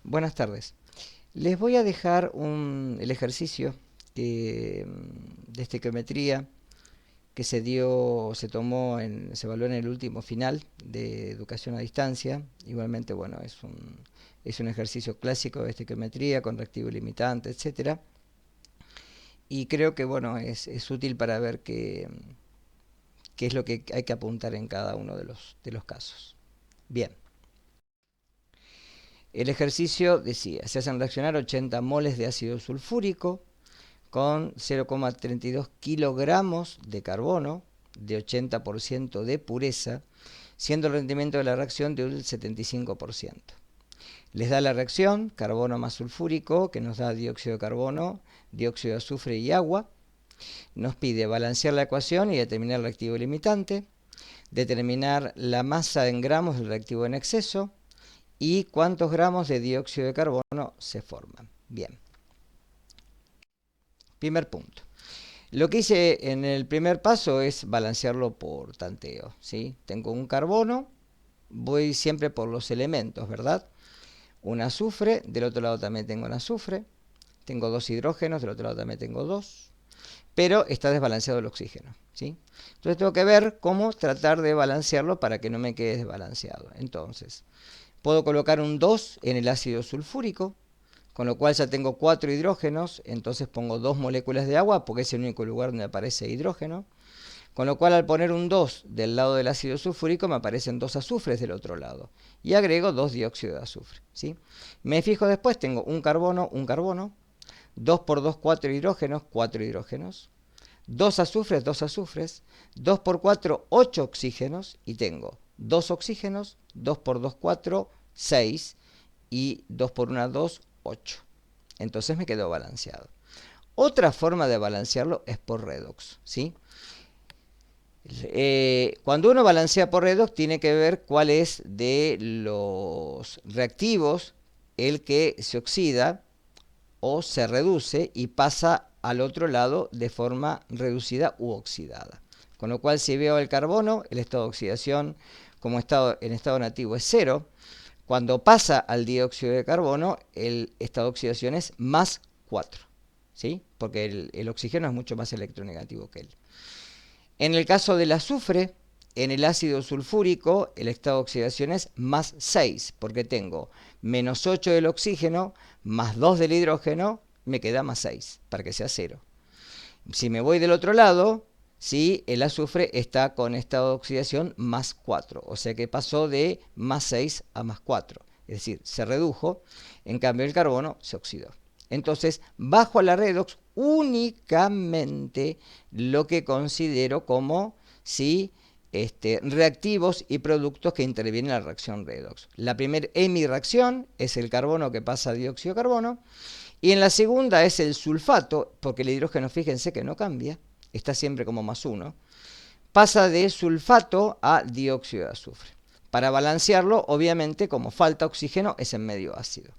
Buenas tardes. Les voy a dejar el ejercicio de estequiometría que se evaluó en el último final de educación a distancia. Igualmente, bueno, es un ejercicio clásico de estequiometría con reactivo limitante, etcétera. Y creo que, bueno, es útil para ver qué es lo que hay que apuntar en cada uno de los casos. Bien. El ejercicio decía, se hacen reaccionar 80 moles de ácido sulfúrico con 0,32 kilogramos de carbono de 80% de pureza, siendo el rendimiento de la reacción de un 75%. Les da la reacción, carbono más sulfúrico, que nos da dióxido de carbono, dióxido de azufre y agua. Nos pide balancear la ecuación y determinar el reactivo limitante, determinar la masa en gramos del reactivo en exceso y cuántos gramos de dióxido de carbono se forman. Bien. Primer punto. Lo que hice en el primer paso es balancearlo por tanteo, ¿sí? Tengo un carbono, voy siempre por los elementos, ¿verdad? Un azufre, del otro lado también tengo un azufre, tengo dos hidrógenos, del otro lado también tengo dos, pero está desbalanceado el oxígeno, ¿sí? Entonces tengo que ver cómo tratar de balancearlo para que no me quede desbalanceado. Entonces, puedo colocar un 2 en el ácido sulfúrico, con lo cual ya tengo 4 hidrógenos, entonces pongo 2 moléculas de agua porque es el único lugar donde aparece hidrógeno. Con lo cual al poner un 2 del lado del ácido sulfúrico me aparecen 2 azufres del otro lado. Y agrego 2 dióxido de azufre, ¿sí? Me fijo después, tengo un carbono, 2 por 2, 4 hidrógenos, 4 hidrógenos. 2 azufres, 2 azufres. 2 por 4, 8 oxígenos. Y tengo 2 oxígenos, 2 por 2, 4, 6. Y 2 por 1, 2, 8. Entonces me quedó balanceado. Otra forma de balancearlo es por redox, ¿sí? Cuando uno balancea por redox tiene que ver cuál es de los reactivos el que se oxida o se reduce y pasa al otro lado de forma reducida u oxidada. Con lo cual, si veo el carbono, el estado de oxidación como en estado nativo es 0. Cuando pasa al dióxido de carbono, el estado de oxidación es más 4, ¿sí? Porque el oxígeno es mucho más electronegativo que él. En el caso del azufre, en el ácido sulfúrico, el estado de oxidación es más 6, porque tengo menos 8 del oxígeno, más 2 del hidrógeno, me queda más 6, para que sea 0. Si me voy del otro lado, ¿sí? El azufre está con estado de oxidación más 4, o sea que pasó de más 6 a más 4, es decir, se redujo, en cambio el carbono se oxidó. Entonces, bajo la redox únicamente lo que considero como, ¿sí? Reactivos y productos que intervienen en la reacción redox. La primera hemireacción es el carbono que pasa a dióxido de carbono, y en la segunda es el sulfato, porque el hidrógeno, fíjense que no cambia, está siempre como más 1, pasa de sulfato a dióxido de azufre. Para balancearlo, obviamente, como falta oxígeno, es en medio ácido.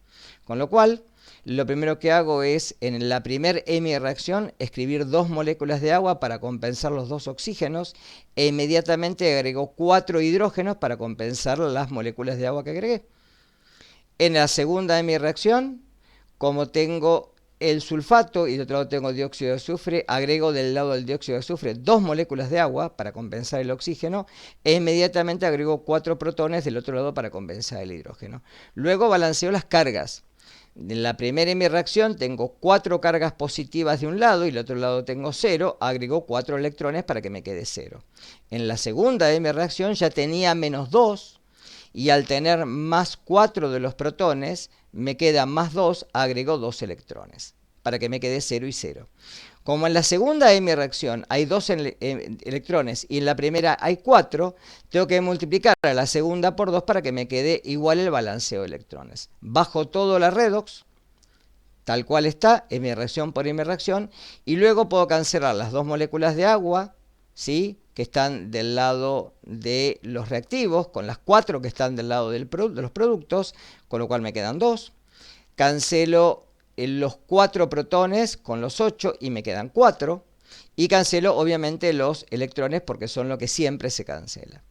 Con lo cual, lo primero que hago es, en la primera hemireacción, escribir 2 moléculas de agua para compensar los 2 oxígenos e inmediatamente agrego 4 hidrógenos para compensar las moléculas de agua que agregué. En la segunda hemireacción, como tengo el sulfato y del otro lado tengo dióxido de azufre, agrego del lado del dióxido de azufre 2 moléculas de agua para compensar el oxígeno e inmediatamente agrego 4 protones del otro lado para compensar el hidrógeno. Luego balanceo las cargas. En la primera hemireacción tengo 4 cargas positivas de un lado y del otro lado tengo 0, agrego 4 electrones para que me quede 0. En la segunda hemireacción ya tenía menos 2 y al tener más 4 de los protones me queda más 2, agrego 2 electrones para que me quede 0 y 0. Como en la segunda hemireacción hay 2 electrones y en la primera hay 4, tengo que multiplicar a la segunda por 2 para que me quede igual el balanceo de electrones. Bajo todo la redox, tal cual está, hemireacción por hemireacción, y luego puedo cancelar las 2 moléculas de agua, ¿sí?, que están del lado de los reactivos, con las 4 que están del lado de los productos, con lo cual me quedan 2. Cancelo los 4 protones con los 8 y me quedan 4. Y cancelo obviamente los electrones porque son lo que siempre se cancela.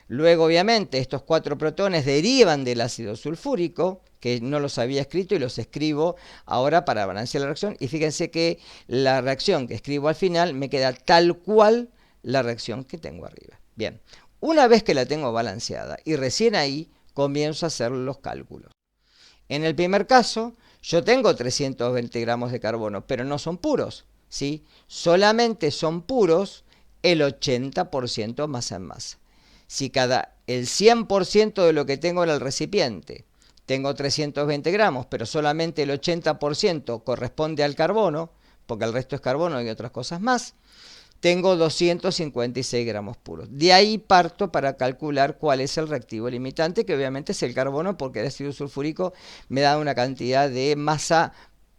Luego obviamente estos 4 protones derivan del ácido sulfúrico, que no los había escrito y los escribo ahora para balancear la reacción. Y fíjense que la reacción que escribo al final me queda tal cual la reacción que tengo arriba. Bien, una vez que la tengo balanceada y recién ahí comienzo a hacer los cálculos. En el primer caso, yo tengo 320 gramos de carbono, pero no son puros, ¿sí? Solamente son puros el 80% masa en masa. Si el 100% de lo que tengo en el recipiente, tengo 320 gramos, pero solamente el 80% corresponde al carbono, porque el resto es carbono y otras cosas más, tengo 256 gramos puros. De ahí parto para calcular cuál es el reactivo limitante, que obviamente es el carbono, porque el ácido sulfúrico me da una cantidad de masa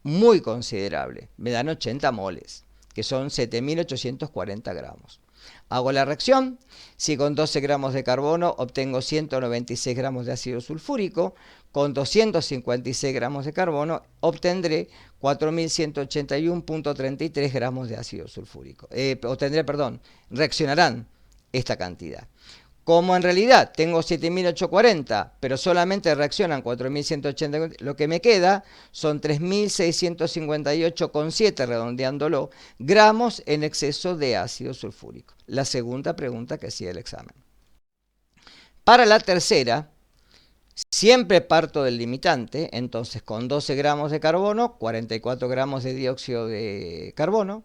muy considerable. Me dan 80 moles, que son 7.840 gramos. Hago la reacción. Si con 12 gramos de carbono obtengo 196 gramos de ácido sulfúrico, con 256 gramos de carbono obtendré 4.181.33 gramos de ácido sulfúrico. Reaccionarán esta cantidad. Como en realidad tengo 7.840, pero solamente reaccionan 4.180, lo que me queda son 3.658,7, redondeándolo, gramos en exceso de ácido sulfúrico. La segunda pregunta que hacía el examen. Para la tercera, siempre parto del limitante, entonces con 12 gramos de carbono, 44 gramos de dióxido de carbono.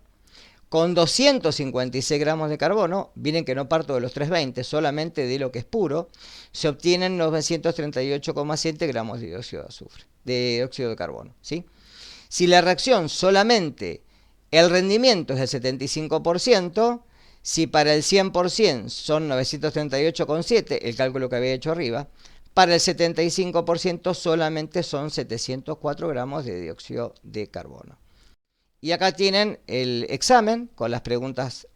Con 256 gramos de carbono, miren que no parto de los 320, solamente de lo que es puro, se obtienen 938,7 gramos de dióxido de azufre, de dióxido de carbono, ¿sí? Si la reacción solamente el rendimiento es del 75%, si para el 100% son 938,7, el cálculo que había hecho arriba, para el 75% solamente son 704 gramos de dióxido de carbono. Y acá tienen el examen con las preguntas,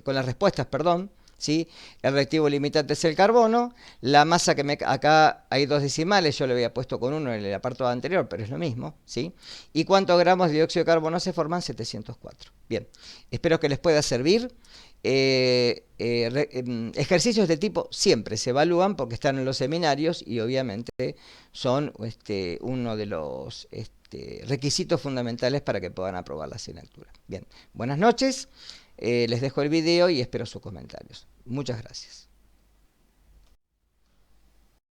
con las respuestas, perdón, ¿sí? El reactivo limitante es el carbono, la masa acá hay dos decimales, yo le había puesto con uno en el apartado anterior, pero es lo mismo, ¿sí? Y cuántos gramos de dióxido de carbono se forman, 704. Bien, espero que les pueda servir. Ejercicios de tipo siempre se evalúan porque están en los seminarios y obviamente son uno de los requisitos fundamentales para que puedan aprobar la asignatura. Bien, buenas noches, les dejo el video y espero sus comentarios. Muchas gracias.